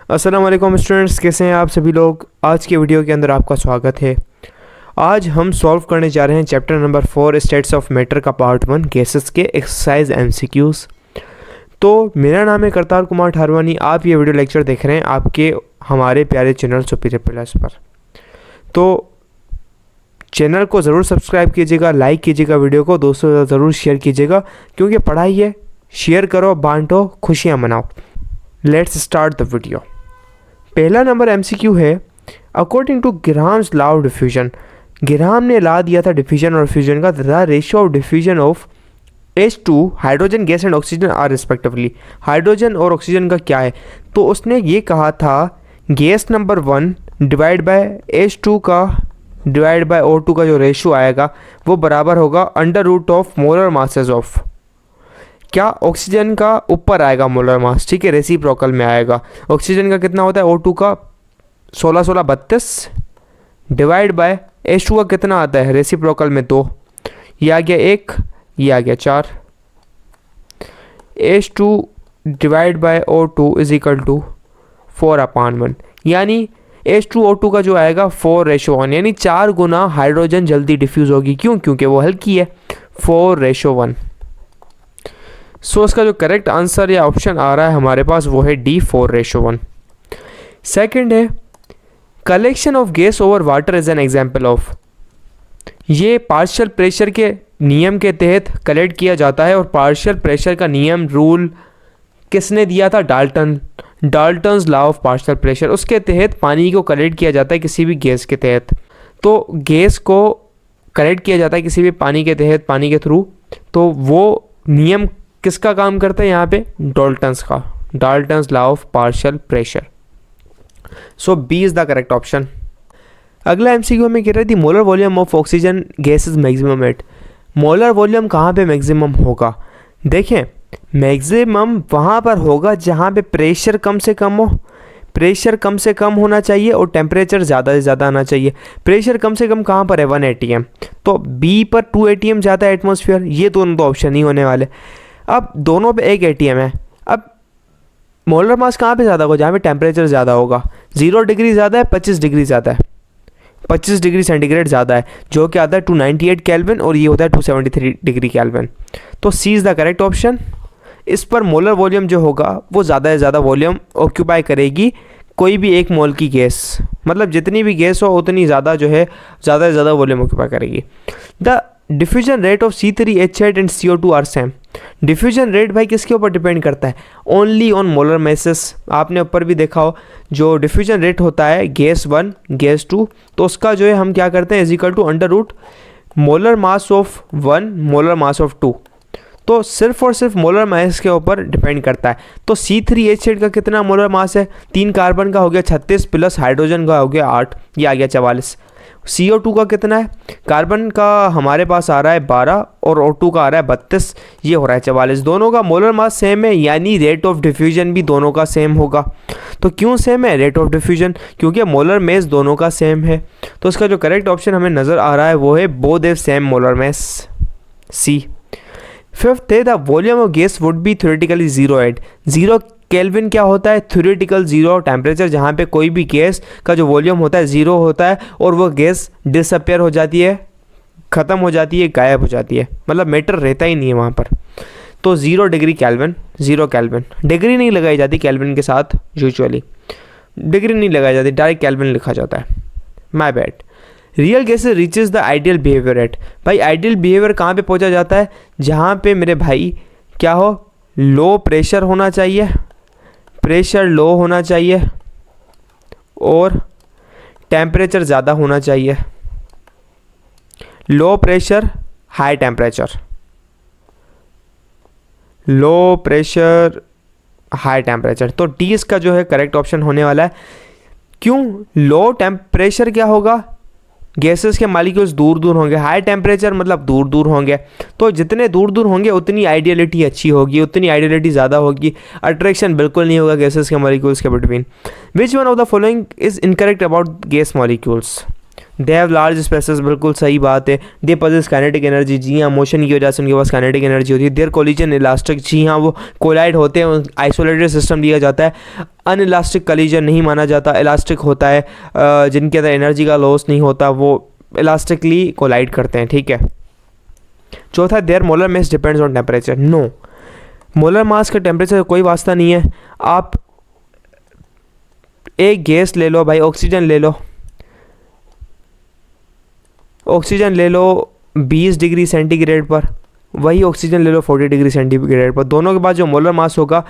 अस्सलाम वालेकुम स्टूडेंट्स, कैसे हैं आप सभी लोग। आज के वीडियो के अंदर आपका स्वागत है। आज हम सॉल्व करने जा रहे हैं chapter number 4 states of matter का पार्ट 1 गैसेस के एक्सरसाइज एमसीक्यूज़। तो मेरा नाम है करतार कुमार ठारवानी। आप ये वीडियो लेक्चर देख रहे हैं आपके हमारे प्यारे चैनल सुपीरियर प्लस पर। तो चैनल को ज़रूर सब्सक्राइब कीजिएगा, लाइक कीजिएगा, वीडियो को दोस्तों के साथ ज़रूर शेयर कीजिएगा, क्योंकि पढ़ाई है, शेयर करो, बांटो, खुशियाँ मनाओ। Let's start the video. पहला नंबर एमसीक्यू है, according to Graham's law of diffusion. Graham ने ला दिया था डिफ्यूजन और फ्यूजन का। The ratio of diffusion of H2 hydrogen gas and oxygen are respectively. Hydrogen और ऑक्सीजन का क्या है, तो उसने ये कहा था gas number 1 divide by H2 का डिवाइड बाय O2 का जो रेशियो आएगा वो बराबर होगा under root of molar masses of, क्या ऑक्सीजन का ऊपर आएगा मोलर मास, ठीक है, रेसिप्रोकल में आएगा। ऑक्सीजन का कितना होता है O2 का 1632 डिवाइड बाय H2 का कितना आता है रेसिप्रोकल में 2, ये आ गया 1, ये आ गया 4। H2 divide by O2 is equal to 4/1, यानी H2O2 का जो आएगा 4:1, यानी 4 गुना हाइड्रोजन जल्दी डिफ्यूज़ होगी। क्यों? क्योंकि वो हल्की है, 4:1। सो इसका जो करेक्ट आंसर या ऑप्शन आ रहा है हमारे पास वो है D 4:1। सेकेंड है, collection of gas over water is an example of. ये पार्शियल प्रेशर के नियम के तहत कलेक्ट किया जाता है, और पार्शियल प्रेशर का नियम रूल किसने दिया था? Dalton's law of partial pressure. उसके तहत पानी को कलेक्ट किया जाता है किसी भी गैस के तहत। तो गैस को कलेक्ट किया जाता है किसी भी पानी के तहत, पानी के थ्रू। तो वो नियम किसका काम करता है यहाँ पे? डाल्टन्स का, Dalton's law of partial pressure. So B is the correct option. अगला एमसीक्यू में कह रही थी molar volume of oxygen gas is maximum at. Molar volume कहाँ पे मैक्सिमम होगा? देखें, मैक्सिमम वहाँ पर होगा जहाँ पे प्रेशर कम से कम हो। प्रेशर कम से कम होना चाहिए और टेम्परेचर ज़्यादा से ज़्यादा आना चाहिए। प्रेशर कम से कम कहाँ पर है? 1 atm। तो बी पर 2 atm ज़्यादा है एटमॉस्फेयर। ये दोनों तो ऑप्शन नहीं होने वाले। अब दोनों पे 1 atm है। अब मोलर मास कहाँ पे ज़्यादा होगा? जहाँ पे टेम्परेचर ज़्यादा होगा। 0 डिग्री ज़्यादा है, 25 डिग्री ज़्यादा है, 25 डिग्री सेंटीग्रेड ज़्यादा है, जो कि आता है 298 केल्विन, और ये होता है 273 डिग्री केल्विन। तो सी इज़ द करेक्ट ऑप्शन। इस पर मोलर वॉल्यूम जो होगा वो ज़्यादा से ज़्यादा वॉल्यूम ऑक्यूपाई करेगी कोई भी एक मोल की गैस, मतलब जितनी भी गैस हो उतनी ज़्यादा जो है ज़्यादा से ज़्यादा वॉल्यूम ऑक्यूपाई करेगी। The diffusion rate of C3H8 and CO2 are same. Diffusion rate भाई किसके ऊपर डिपेंड करता है? Only on molar masses. आपने ऊपर भी देखा हो, जो डिफ्यूजन रेट होता है गैस 1 गैस 2, तो उसका जो है हम क्या करते हैं is equal to under root molar mass of 1 molar mass of 2। तो सिर्फ और सिर्फ मोलर मास के ऊपर डिपेंड करता है। तो C3H8 का कितना मोलर मास है? 3 कार्बन का हो गया 36 प्लस हाइड्रोजन का हो गया 8, ये आ गया 44। CO2 का कितना है? कार्बन का हमारे पास आ रहा है 12 और O2 का आ रहा है 32, ये हो रहा है 44। दोनों का मोलर मास सेम है, यानी रेट ऑफ डिफ्यूजन भी दोनों का सेम होगा। तो क्यों सेम है रेट ऑफ डिफ्यूजन? क्योंकि मोलर मास दोनों का सेम है। तो इसका जो करेक्ट ऑप्शन हमें नज़र आ रहा है वो है both have same molar mass, C. Fifth है, the volume of gas would be theoretically 0 at 0 kelvin. क्या होता है? थ्योरेटिकल 0 टेम्परेचर, जहाँ पे कोई भी गैस का जो वॉल्यूम होता है 0 होता है, और वो गैस डिसअपियर हो जाती है, ख़त्म हो जाती है, गायब हो जाती है, मतलब मैटर रहता ही नहीं है वहाँ पर। तो 0 डिग्री केल्विन, 0 केल्विन। डिग्री नहीं लगाई जाती केल्विन के साथ, यूजुअली डिग्री नहीं लगाई जाती, डायरेक्ट केल्विन लिखा जाता है। My bad. Real gases reaches the ideal behaviour eight. भाई आइडियल बिहेवियर कहाँ पे पहुँचा जाता है? जहाँ पे मेरे भाई क्या हो, लो प्रेशर होना चाहिए, प्रेशर लो होना चाहिए, और टेम्परेचर ज़्यादा होना चाहिए। Low pressure high temperature, low pressure high temperature. तो डी इसका जो है करेक्ट ऑप्शन होने वाला है। क्यों? लो टेम्परेचर क्या होगा? गैसेस के मालिक्यूल्स दूर दूर होंगे, हाई टेम्परेचर मतलब दूर दूर होंगे। तो जितने दूर दूर होंगे उतनी आइडियलिटी अच्छी होगी, उतनी आइडियलिटी ज़्यादा होगी, अट्रैक्शन बिल्कुल नहीं होगा गैसेस के मालिक्यूल्स के between. Which one of the following is incorrect about gas molecules? They have large spaces, बिल्कुल सही बात है। दे पजेस काइनेटिक एनर्जी, जी हाँ, मोशन की वजह से उनके पास काइनेटिक एनर्जी होती है। देयर कोलिजन इलास्टिक, जी हाँ, वो कोलाइड होते हैं, आइसोलेटेड सिस्टम दिया जाता है। अनइलास्टिक कोलिजन नहीं माना जाता, इलास्टिक होता है, जिनके अंदर एनर्जी का लॉस नहीं होता, वो इलास्टिकली कोलाइड करते हैं, ठीक है। चौथा, their molar mass depends on temperature. No, molar mass का टेम्परेचर कोई वास्ता नहीं है। आप एक गैस ले लो भाई, ऑक्सीजन ले लो, ऑक्सीजन ले लो 20 डिग्री सेंटीग्रेड पर, वही ऑक्सीजन ले लो 40 डिग्री सेंटीग्रेड पर, दोनों के बाद जो मोलर मास होगा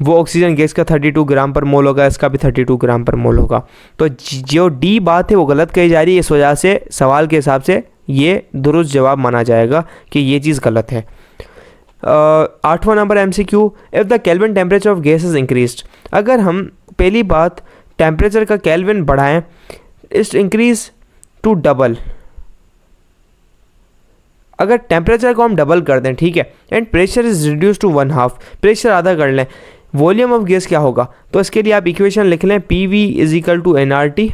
वो ऑक्सीजन गैस का 32 ग्राम पर मोल होगा, इसका भी 32 ग्राम पर मोल होगा। तो जो डी बात है वो गलत कही जा रही है, इस वजह से सवाल के हिसाब से ये दुरुस्त जवाब माना जाएगा कि ये चीज़ गलत है। 8वां number MCQ, if the kelvin temperature of gas is increased. अगर हम पहली बात टेम्परेचर का केल्विन बढ़ाएं, इस इंक्रीज टू डबल, अगर टेम्परेचर को हम डबल कर दें, ठीक है, and pressure is reduce to 1/2, pressure आधा कर लें, वॉल्यूम ऑफ गैस क्या होगा? तो इसके लिए आप इक्वेशन लिख लें, PV = nRT।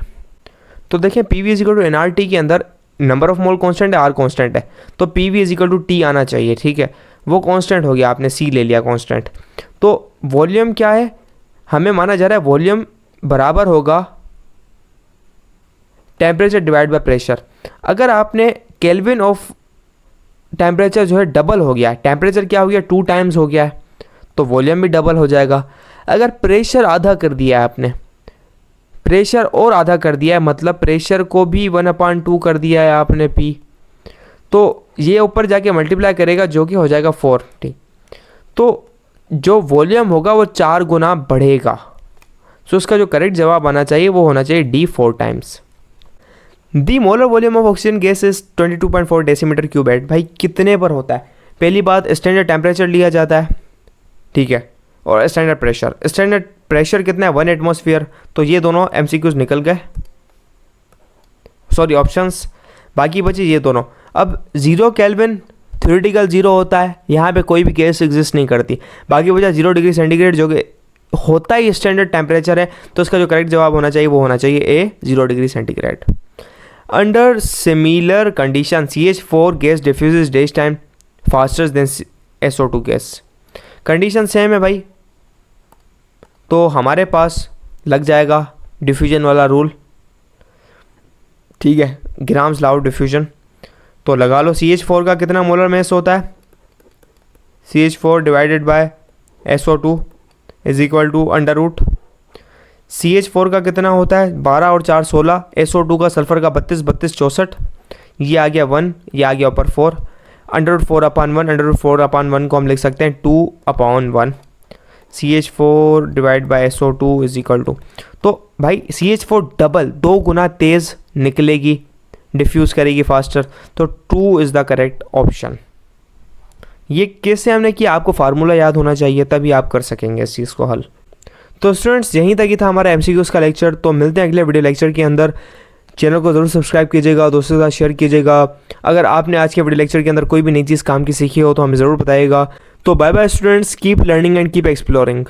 तो देखें PV = nRT के अंदर नंबर ऑफ मोल कांस्टेंट है, R कांस्टेंट है, तो PV = T आना चाहिए, ठीक है, वो कांस्टेंट हो गया, आपने C ले लिया कांस्टेंट। तो वॉल्यूम क्या है, हमें माना जा रहा है वॉल्यूम बराबर होगा टेम्परेचर डिवाइड बाय प्रेशर। अगर आपने केल्विन ऑफ टेम्परेचर जो है डबल हो गया है, टेम्परेचर क्या हो गया 2 टाइम्स हो गया है, तो वॉल्यूम भी डबल हो जाएगा। अगर प्रेशर आधा कर दिया है आपने, प्रेशर और आधा कर दिया है, मतलब प्रेशर को भी 1/2 कर दिया है आपने P, तो ये ऊपर जाके मल्टीप्लाई करेगा जो कि हो जाएगा 4, ठीक। तो जो वॉल्यूम होगा वो 4 गुना बढ़ेगा। सो उसका जो करेक्ट जवाब आना चाहिए वो होना चाहिए D 4 times. The molar volume of oxygen gas is 22.4 decimetre cube at. भाई कितने पर होता है? पहली बात, स्टैंडर्ड टेम्परेचर लिया जाता है, ठीक है, और स्टैंडर्ड प्रेशर। स्टैंडर्ड प्रेशर कितना है? 1 एटमॉस्फेयर। तो ये दोनों MCQs निकल गए, सॉरी ऑप्शंस, बाकी बचे ये दोनों। अब 0 केल्विन थ्योरेटिकल 0 होता है, यहाँ पे कोई भी गैस एग्जिस्ट नहीं करती। बाकी बचा 0 डिग्री सेंटीग्रेड जो कि होता ही स्टैंडर्ड टेम्परेचर है, तो इसका जो करेक्ट जवाब होना चाहिए वो होना चाहिए A 0 degree centigrade. Under similar condition CH4 gas diffuses days time faster than SO2 gas. Condition same है भाई, तो हमारे पास लग जाएगा डिफ्यूजन वाला रूल, ठीक है, ग्राम्स लॉ ऑफ डिफ्यूजन। तो लगा लो CH4 का कितना मोलर मास होता है? CH4 divided by SO2 = under root. CH4 का कितना होता है? 12 और 4 16। SO2 का सल्फर का 32 32 64, ये आ गया 1, ये आ गया ऊपर 4, अंडर रूट 4/1, अंडर रूट 4/1 को हम लिख सकते हैं 2/1। CH4 डिवाइड बाय SO2 = तो भाई CH4 डबल 2 गुना तेज़ निकलेगी, डिफ्यूज़ करेगी फास्टर, तो 2 इज़ द करेक्ट ऑप्शन। ये कैसे हमने किया, आपको फार्मूला याद होना चाहिए, तभी आप कर सकेंगे इस चीज़ को हल। तो स्टूडेंट्स यहीं तक ही था हमारा MCQs का लेक्चर। तो मिलते हैं अगले वीडियो लेक्चर के अंदर। चैनल को ज़रूर सब्सक्राइब कीजिएगा, दोस्तों के साथ शेयर कीजिएगा। अगर आपने आज के वीडियो लेक्चर के अंदर कोई भी नई चीज़ काम की सीखी हो तो हमें ज़रूर बताइएगा। तो bye bye students, keep learning and keep exploring.